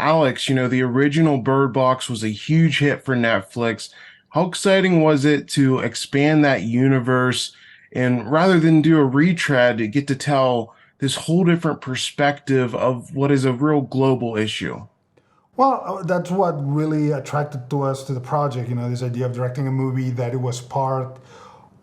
Àlex, the original Bird Box was a huge hit for Netflix. How exciting was it to expand that universe and rather than do a retread, to get to tell this whole different perspective of what is a real global issue? Well, that's what really attracted to us to the project. This idea of directing a movie that it was part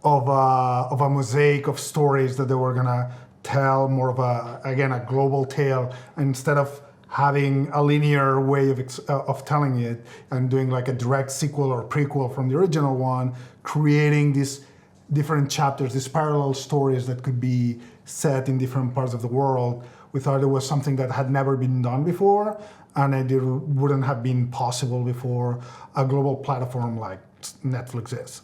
of a mosaic of stories that they were gonna tell more of a global tale instead of having a linear way of telling it and doing like a direct sequel or prequel from the original one, creating these different chapters, these parallel stories that could be set in different parts of the world. We thought it was something that had never been done before, and it wouldn't have been possible before a global platform like Netflix is.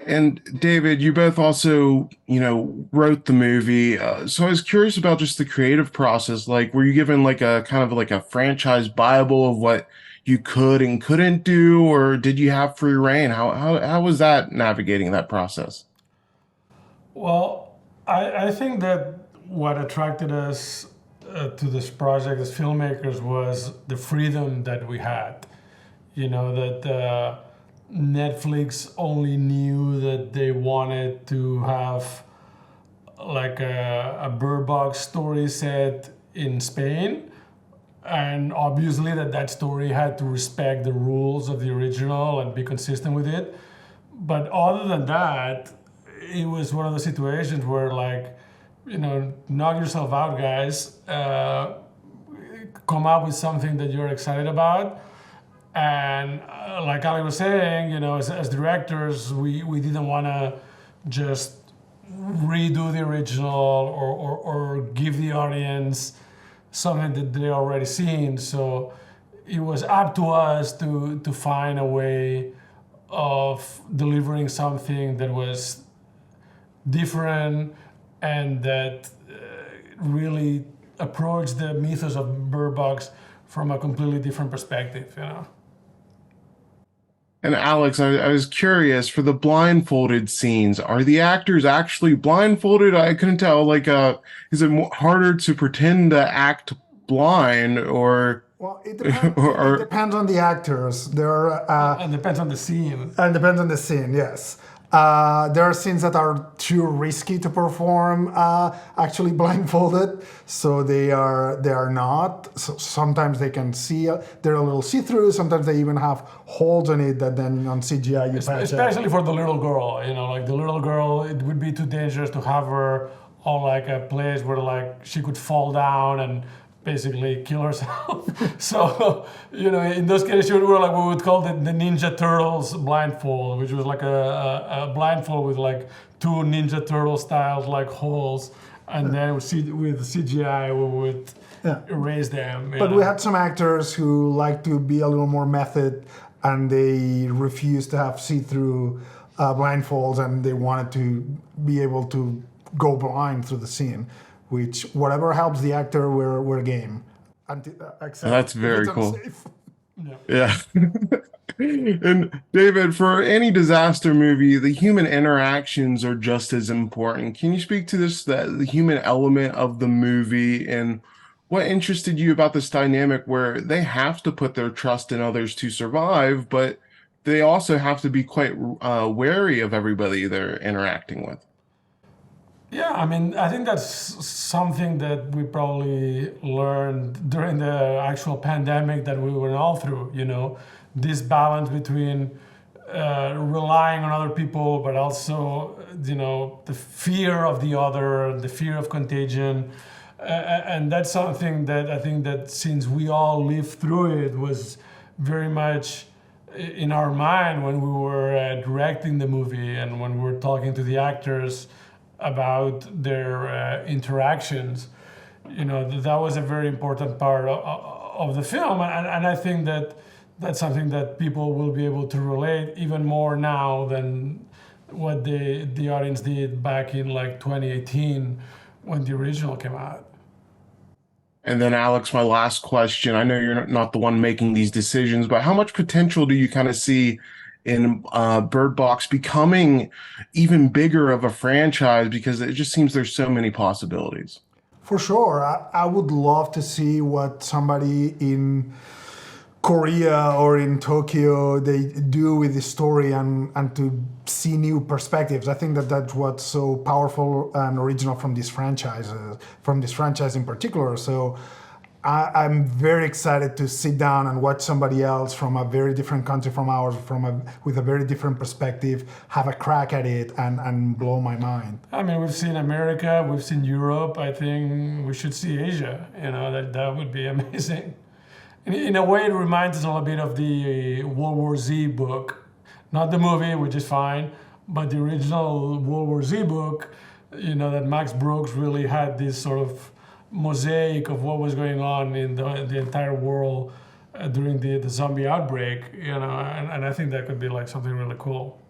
And David, you both also, wrote the movie. So I was curious about just the creative process. Like, were you given like a kind of like a franchise Bible of what you could and couldn't do, or did you have free reign? How was that navigating that process? Well, I think that what attracted us to this project as filmmakers was the freedom that we had. That Netflix only knew that they wanted to have like a Bird Box story set in Spain, and obviously that story had to respect the rules of the original and be consistent with it. But other than that, it was one of the situations where like, knock yourself out, guys. Come up with something that you're excited about. And like Ali was saying, as directors, we didn't want to just redo the original or give the audience something that they already seen. So it was up to us to find a way of delivering something that was different and that really approached the mythos of Bird Box from a completely different perspective. And Àlex, I was curious for the blindfolded scenes. Are the actors actually blindfolded? I couldn't tell. Like, is it harder to pretend to act blind, or Well, it depends. It or depends on the actors. There are And depends on the scene. and depends on the scene. Yes, there are scenes that are too risky to perform actually blindfolded, so they are not. So sometimes they can see. They're a little see-through. Sometimes they even have holes in it that then on CGI you patch up. Especially for the little girl, like the little girl, it would be too dangerous to have her on like a place where like she could fall down and basically kill herself. So, in those cases, we were like, we would call it the Ninja Turtles blindfold, which was like a blindfold with like two Ninja Turtle styles like holes. And then with CGI, we would erase them. But we had some actors who like to be a little more method, and they refused to have see-through blindfolds, and they wanted to be able to go blind through the scene. Which whatever helps the actor, we're game. Except that's if very it's cool. unsafe. Yeah. And David, for any disaster movie, the human interactions are just as important. Can you speak to the human element of the movie and what interested you about this dynamic where they have to put their trust in others to survive, but they also have to be quite wary of everybody they're interacting with? Yeah, I mean, I think that's something that we probably learned during the actual pandemic that we went all through, this balance between relying on other people, but also, the fear of the other, the fear of contagion. And that's something that I think that since we all lived through it was very much in our mind when we were directing the movie and when we were talking to the actors about their interactions. That was a very important part of the film, and I think that that's something that people will be able to relate even more now than what the audience did back in like 2018 when the original came out. And then, Àlex, my last question. I know you're not the one making these decisions, but how much potential do you kind of see in Bird Box becoming even bigger of a franchise? Because it just seems there's so many possibilities. For sure. I would love to see what somebody in Korea or in Tokyo they do with the story and to see new perspectives. I think that that's what's so powerful and original from this franchise in particular. So I'm very excited to sit down and watch somebody else from a very different country from ours, with a very different perspective, have a crack at it and blow my mind. I mean, we've seen America, we've seen Europe. I think we should see Asia. You know, that would be amazing. In a way, it reminds us a little bit of the World War Z book. Not the movie, which is fine, but the original World War Z book, you know, that Max Brooks really had this sort of mosaic of what was going on in the entire world during the zombie outbreak, you know, and I think that could be like something really cool.